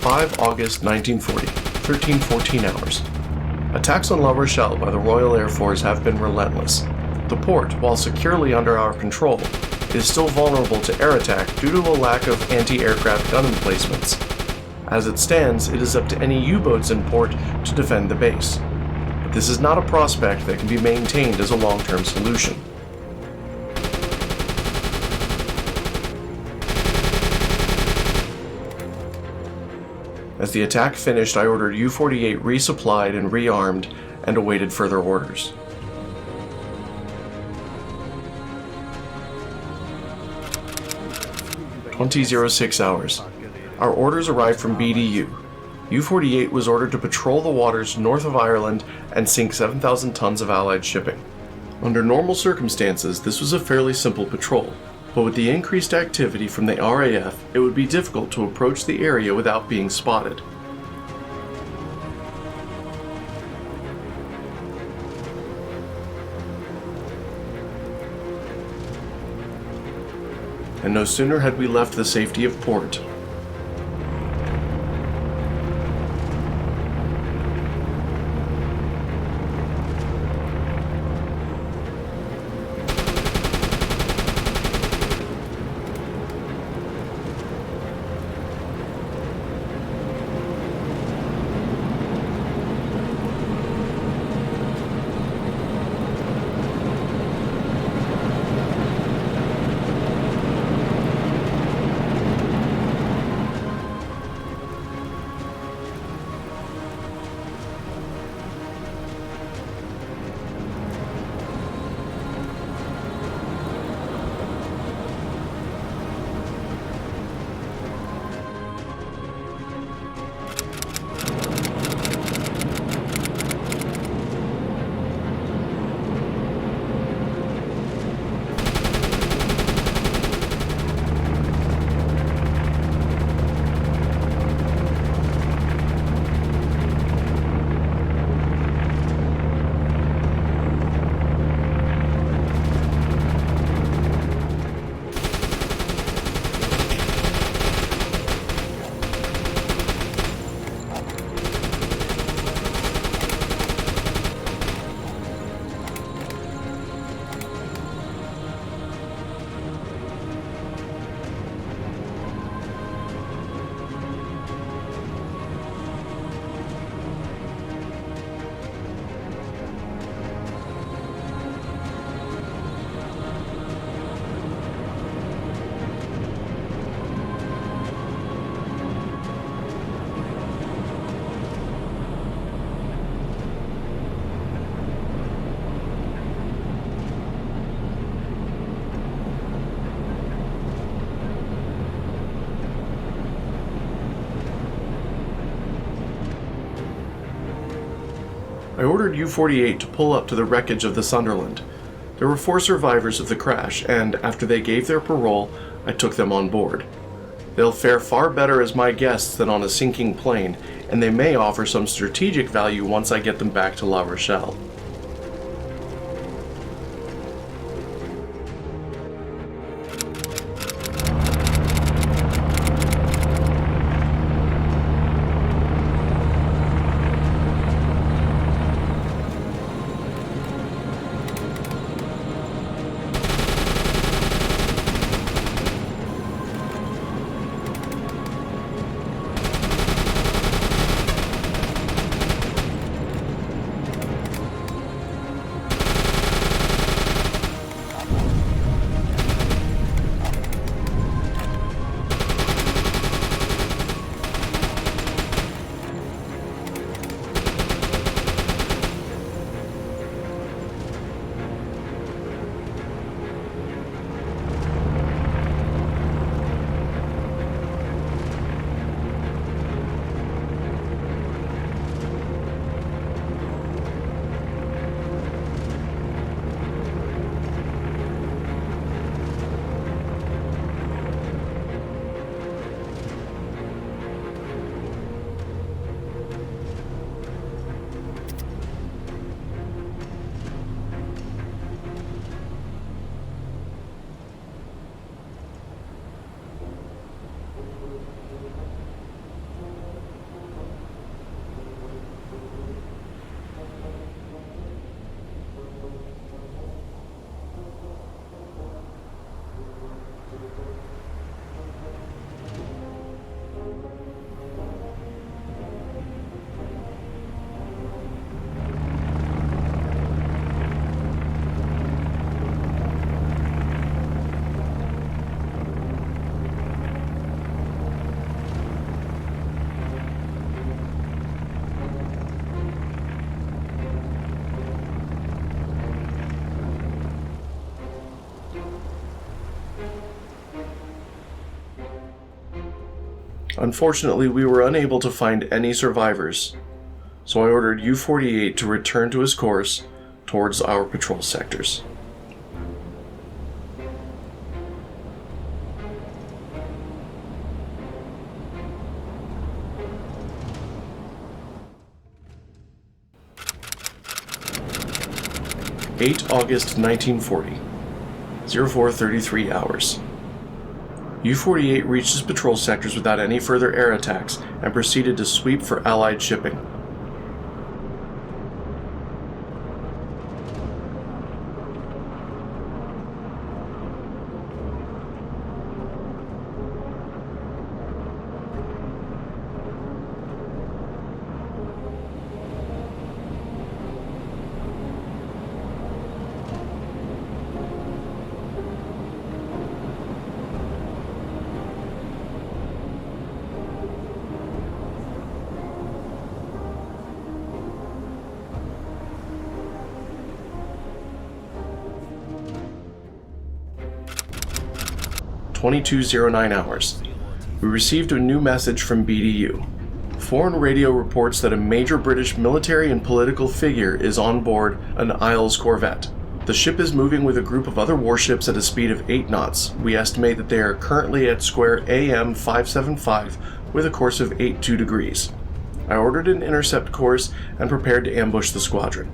5 August 1940, 13:14 hours. Attacks on La Rochelle by the Royal Air Force have been relentless. The port, while securely under our control, is still vulnerable to air attack due to a lack of anti-aircraft gun emplacements. As it stands, it is up to any U-boats in port to defend the base. But this is not a prospect that can be maintained as a long-term solution. As the attack finished, I ordered U-48 resupplied and rearmed and awaited further orders. (20:06 hours). Our orders arrived from BDU. U-48 was ordered to patrol the waters north of Ireland and sink 7,000 tons of Allied shipping. Under normal circumstances, this was a fairly simple patrol, but with the increased activity from the RAF, it would be difficult to approach the area without being spotted. And no sooner had we left the safety of port I ordered U-48 to pull up to the wreckage of the Sunderland. There were 4 survivors of the crash, and after they gave their parole, I took them on board. They'll fare far better as my guests than on a sinking plane, and they may offer some strategic value once I get them back to La Rochelle. Unfortunately, we were unable to find any survivors, so I ordered U-48 to return to his course towards our patrol sectors. August 1940, 04:33 hours. U-48 reached his patrol sectors without any further air attacks and proceeded to sweep for Allied shipping. (22:09 hours). We received a new message from BDU. Foreign radio reports that a major British military and political figure is on board an Isles corvette. The ship is moving with a group of other warships at a speed of 8 knots. We estimate that they are currently at square AM 575 with a course of 82 degrees. I ordered an intercept course and prepared to ambush the squadron.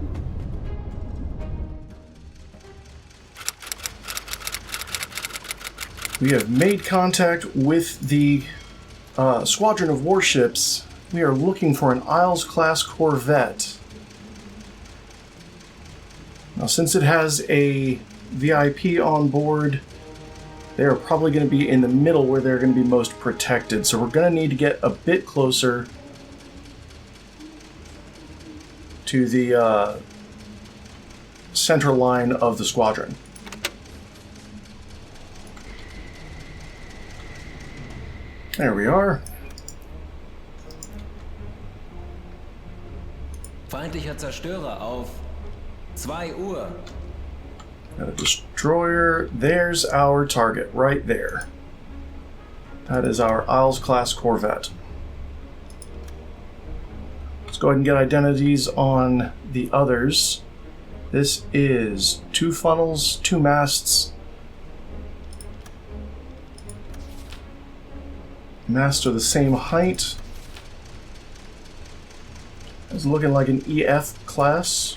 We have made contact with the squadron of warships. We are looking for an Isles-class corvette. Now, since it has a VIP on board, they are probably going to be in the middle where they're going to be most protected. So we're going to need to get a bit closer to the center line of the squadron. There we are. Feindlicher Zerstörer auf 2 Uhr. Got a destroyer. There's our target right there. That is our Isles-class corvette. Let's go ahead and get identities on the others. This is 2 funnels, 2 masts. Masts are the same height. It's looking like an EF class.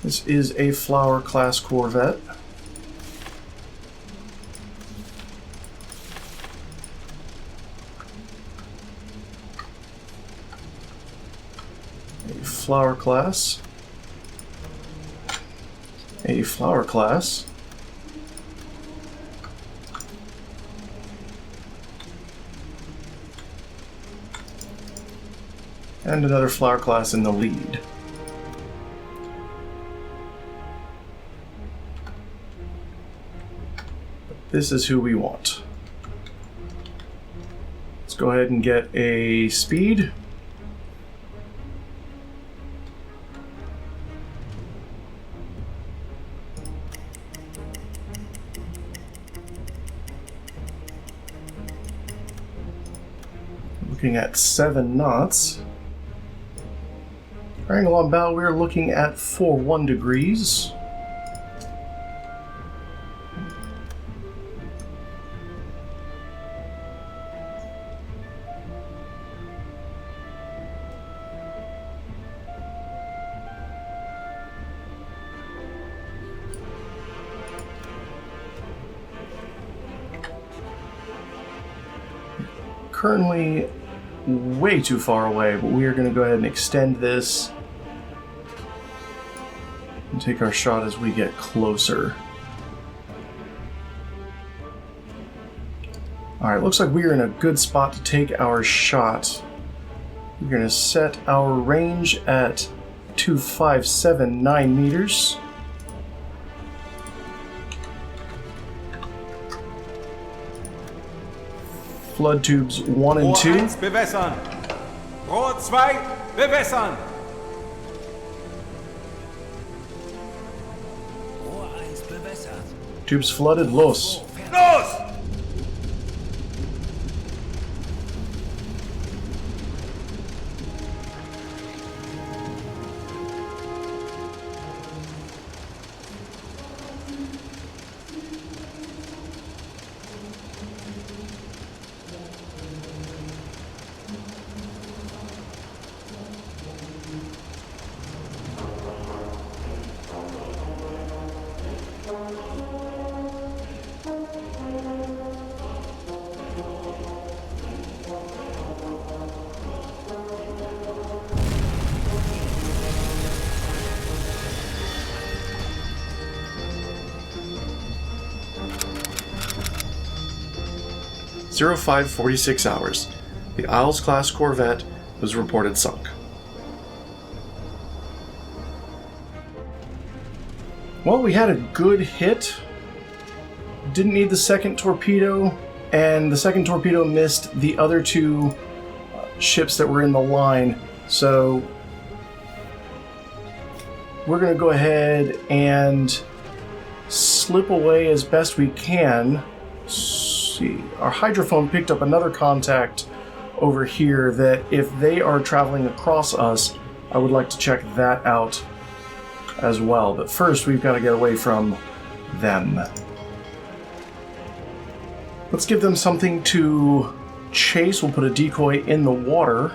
This is a Flower class corvette. A Flower class. A Flower class. And another Flower class in the lead. This is who we want. Let's go ahead and get a speed. Looking at 7 knots. Angle on bow, we're looking at 41 degrees. Currently way too far away, but we are going to go ahead and extend this and take our shot as we get closer. Alright, looks like we are in a good spot to take our shot. We're going to set our range at 2,579 meters. Flood tubes 1 and 2. Rohr 1 bewässern. Rohr 2 bewässern. Rohr 1 bewässert. Tubes flooded, los. Los! 0546 hours. The Isles-class corvette was reported sunk. Well, we had a good hit. Didn't need the second torpedo, and the second torpedo missed the other two ships that were in the line. So we're going to go ahead and slip away as best we can. Let's see. Our hydrophone picked up another contact over here that if they are traveling across us, I would like to check that out as well. But first, we've got to get away from them. Let's give them something to chase. We'll put a decoy in the water.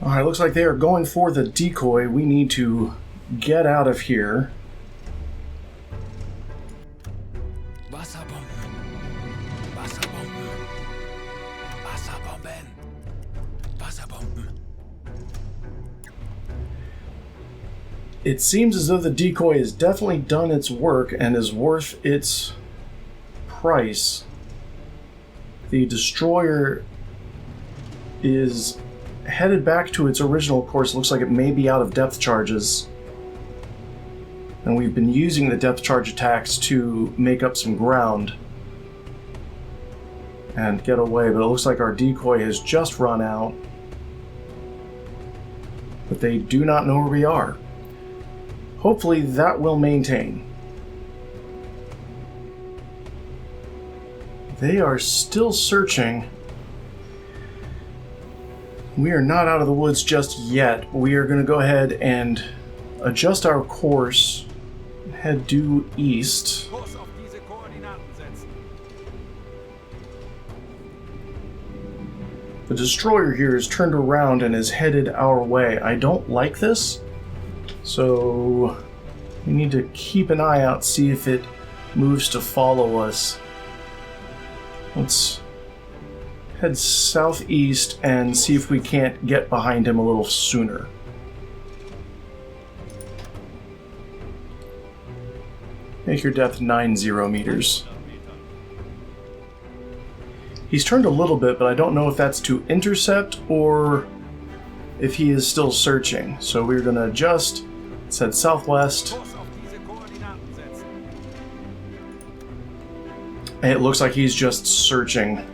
Alright, looks like they are going for the decoy. We need to get out of here. Wasserbomben. Wasserbomben. Wasserbomben. Wasserbomben. It seems as though the decoy has definitely done its work and is worth its price. The destroyer is headed back to its original course. Looks like it may be out of depth charges. And we've been using the depth charge attacks to make up some ground and get away, but it looks like our decoy has just run out. But they do not know where we are. Hopefully that will maintain. They are still searching. We are not out of the woods just yet. We are going to go ahead and adjust our course, head due east. Kurs auf diese Koordinaten setzen. The destroyer here is turned around and is headed our way. I don't like this, so we need to keep an eye out, see if it moves to follow us. Let's head southeast and see if we can't get behind him a little sooner. Make your depth 90 meters. He's turned a little bit, but I don't know if that's to intercept or if he is still searching. So we're going to adjust. Let's head southwest. Kurs auf diese Koordinaten setzen. And it looks like he's just searching.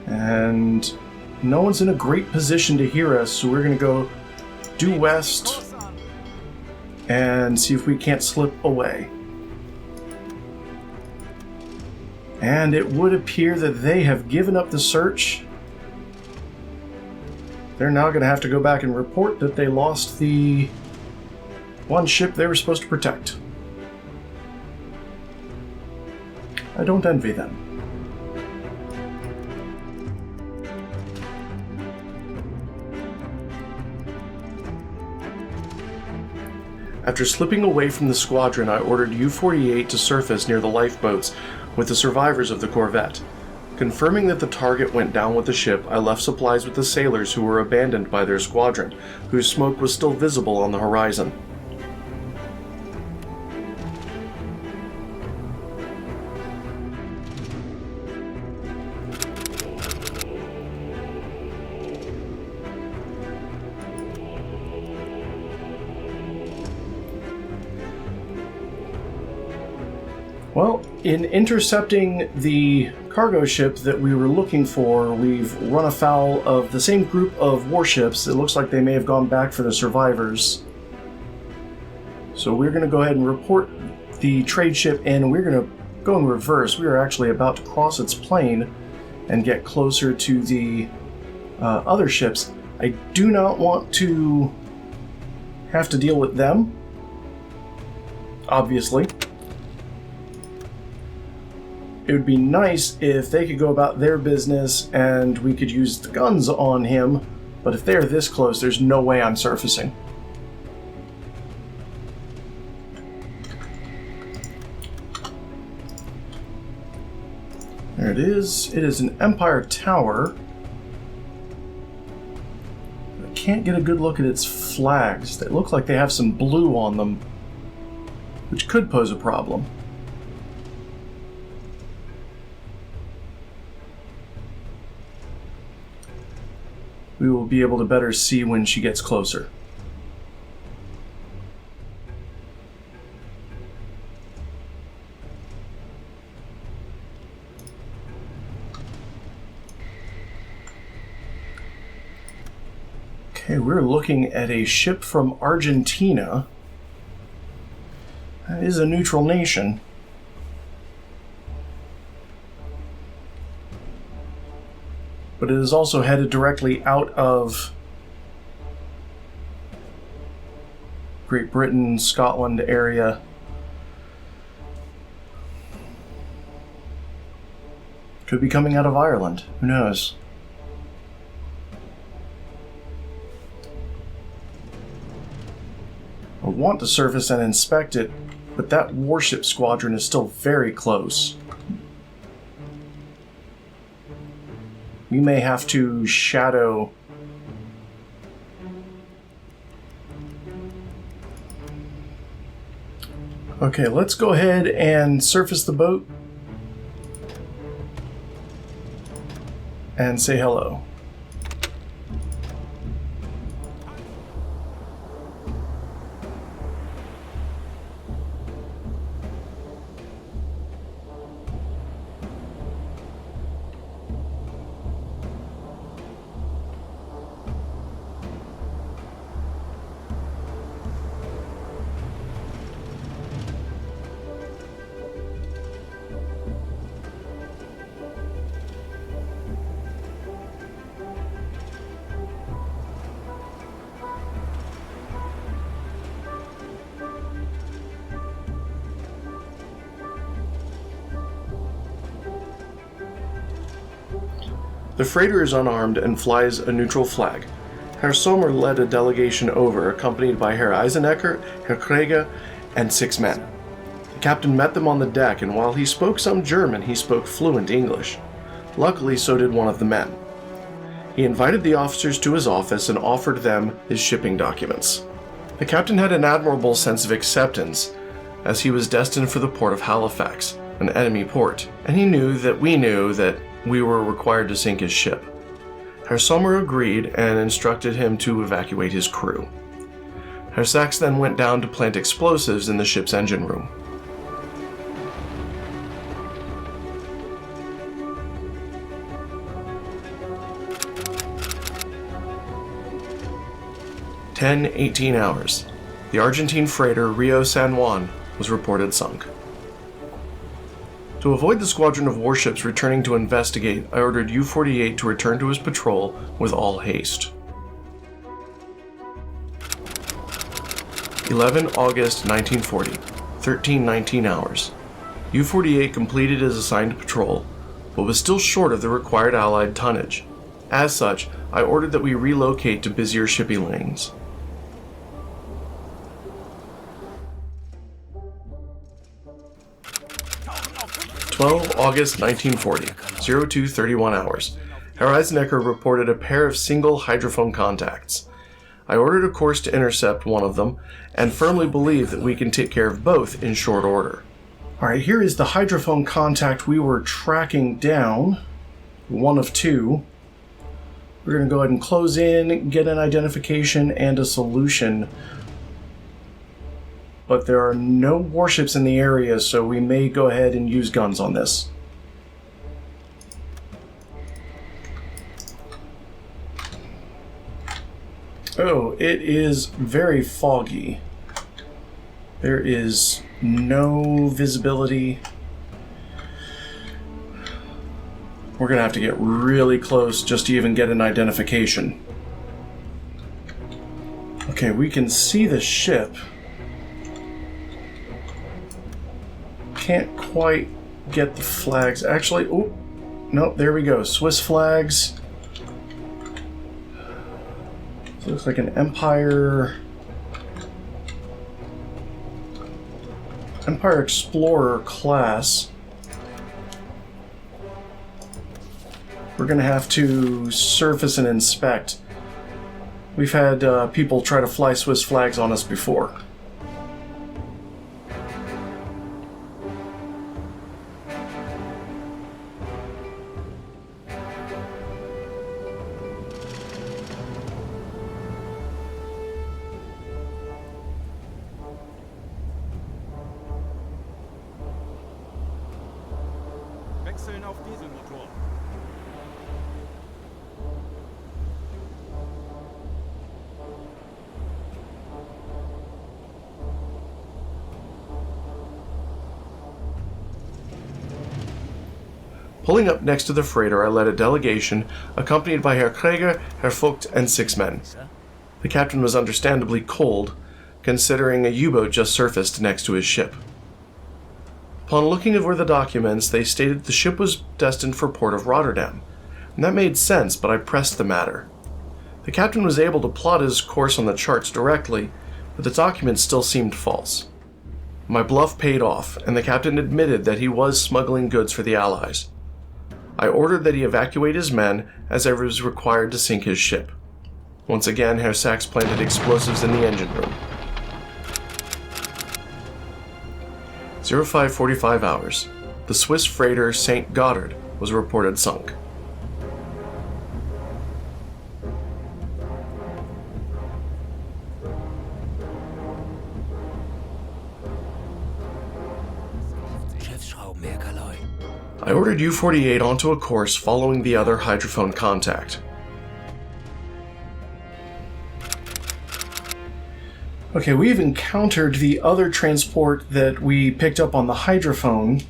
And no one's in a great position to hear us, so we're going to go due west Kurs an. and see if we can't slip away. And it would appear that they have given up the search. They're now going to have to go back and report that they lost the one ship they were supposed to protect. I don't envy them. After slipping away from the squadron, I ordered U-48 to surface near the lifeboats with the survivors of the corvette. Confirming that the target went down with the ship, I left supplies with the sailors who were abandoned by their squadron, whose smoke was still visible on the horizon. Well, in intercepting the cargo ship that we were looking for, we've run afoul of the same group of warships. It looks like they may have gone back for the survivors. So we're going to go ahead and report the trade ship in, and we're going to go in reverse. We are actually about to cross its plane and get closer to the other ships. I do not want to have to deal with them, obviously. It would be nice if they could go about their business and we could use the guns on him, but if they're this close, there's no way I'm surfacing. There it is. It is an Empire Tower. I can't get a good look at its flags. They look like they have some blue on them, which could pose a problem. We will be able to better see when she gets closer. Okay, we're looking at a ship from Argentina. That is a neutral nation. But it is also headed directly out of Great Britain, Scotland area. Could be coming out of Ireland. Who knows? I want to surface and inspect it, but that warship squadron is still very close. We may have to shadow. Okay, let's go ahead and surface the boat and say hello. The freighter is unarmed and flies a neutral flag. Herr Sommer led a delegation over, accompanied by Herr Eisenecker, Herr Krieger, and 6 men. The captain met them on the deck, and while he spoke some German, he spoke fluent English. Luckily, so did one of the men. He invited the officers to his office and offered them his shipping documents. The captain had an admirable sense of acceptance, as he was destined for the port of Halifax, an enemy port, and he knew that we were required to sink his ship. Herr Sommer agreed and instructed him to evacuate his crew. Herr Sachs then went down to plant explosives in the ship's engine room. Ten 18 hours. The Argentine freighter Rio San Juan was reported sunk. To avoid the squadron of warships returning to investigate, I ordered U-48 to return to his patrol with all haste. 11 August 1940, 13:19 hours. U-48 completed his assigned patrol, but was still short of the required Allied tonnage. As such, I ordered that we relocate to busier shipping lanes. 12 August 1940, 02:31 hours. Herr Eisenecker reported a pair of single hydrophone contacts. I ordered a course to intercept one of them, and firmly believe that we can take care of both in short order. Alright, here is the hydrophone contact we were tracking down. One of 2. We're going to go ahead and close in, get an identification and a solution. But there are no warships in the area, so we may go ahead and use guns on this. Oh, it is very foggy. There is no visibility. We're going to have to get really close just to even get an identification. Okay, we can see the ship. Can't quite get the flags. Actually, oh, nope, there we go. Swiss flags. This looks like an Empire Explorer class. We're going to have to surface and inspect. We've had people try to fly Swiss flags on us before. Wechseln auf Dieselmotor. Pulling up next to the freighter, I led a delegation, accompanied by Herr Krieger, Herr Vogt, and 6 men. The captain was understandably cold, considering a U-boat just surfaced next to his ship. Upon looking over the documents, they stated the ship was destined for Port of Rotterdam, and that made sense, but I pressed the matter. The captain was able to plot his course on the charts directly, but the documents still seemed false. My bluff paid off, and the captain admitted that he was smuggling goods for the Allies. I ordered that he evacuate his men, as I was required to sink his ship. Once again, Herr Sachs planted explosives in the engine room. 0545 hours. The Swiss freighter St. Goddard was reported sunk. I ordered U-48 onto a course following the other hydrophone contact. Okay, we've encountered the other transport that we picked up on the hydrophone.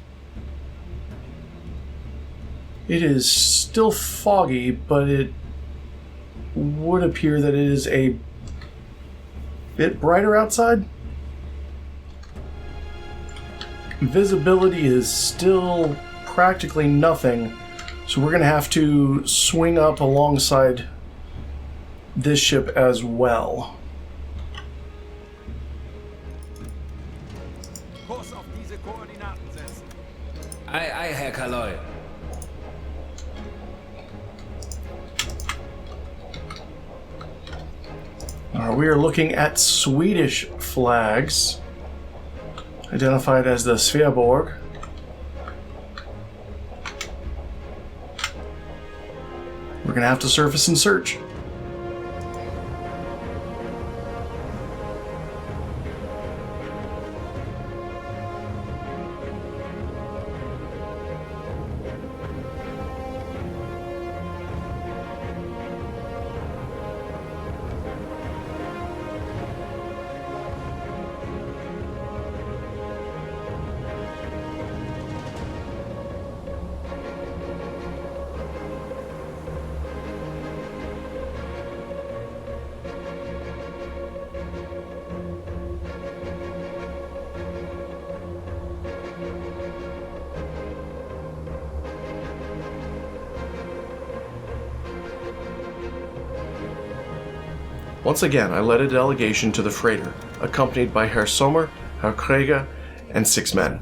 It is still foggy, but it would appear that it is a bit brighter outside. Visibility is still practically nothing, so we're going to have to swing up alongside this ship as well. Kurs auf diese Koordinaten setzen. Ei, ei, Herr Kaloy. We are looking at Swedish flags, identified as the Sveaborg. We're going to have to surface and search. Once again, I led a delegation to the freighter, accompanied by Herr Sommer, Herr Krieger, and 6 men.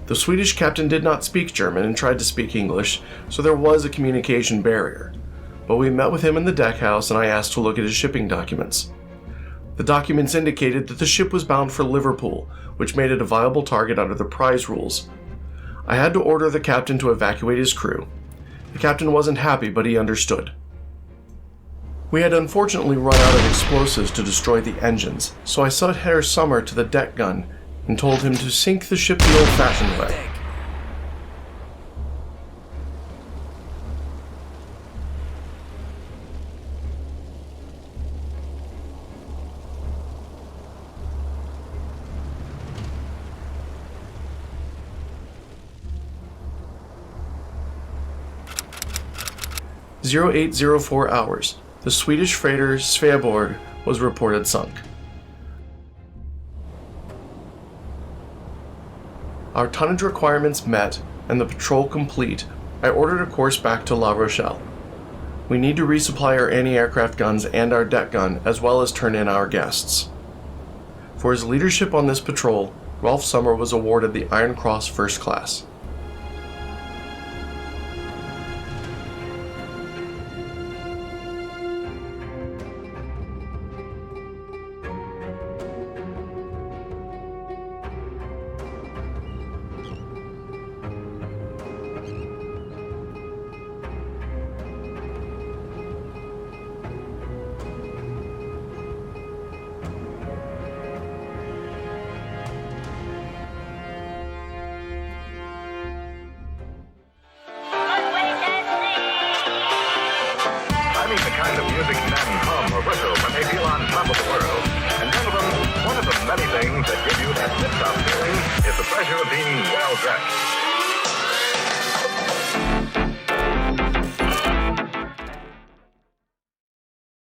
The Swedish captain did not speak German and tried to speak English, so there was a communication barrier. But we met with him in the deck house and I asked to look at his shipping documents. The documents indicated that the ship was bound for Liverpool, which made it a viable target under the prize rules. I had to order the captain to evacuate his crew. The captain wasn't happy, but he understood. We had unfortunately run out of explosives to destroy the engines, so I set Herr Sommer to the deck gun and told him to sink the ship the old-fashioned way. (0804 hours). The Swedish freighter Sveaborg was reported sunk. Our tonnage requirements met and the patrol complete, I ordered a course back to La Rochelle. We need to resupply our anti-aircraft guns and our deck gun, as well as turn in our guests. For his leadership on this patrol, Rolf Sommer was awarded the Iron Cross First Class. The kind of music men hum or whistle when they feel on top of the world. And gentlemen, one of the many things that give you that tip-top feeling is the pleasure of being well dressed.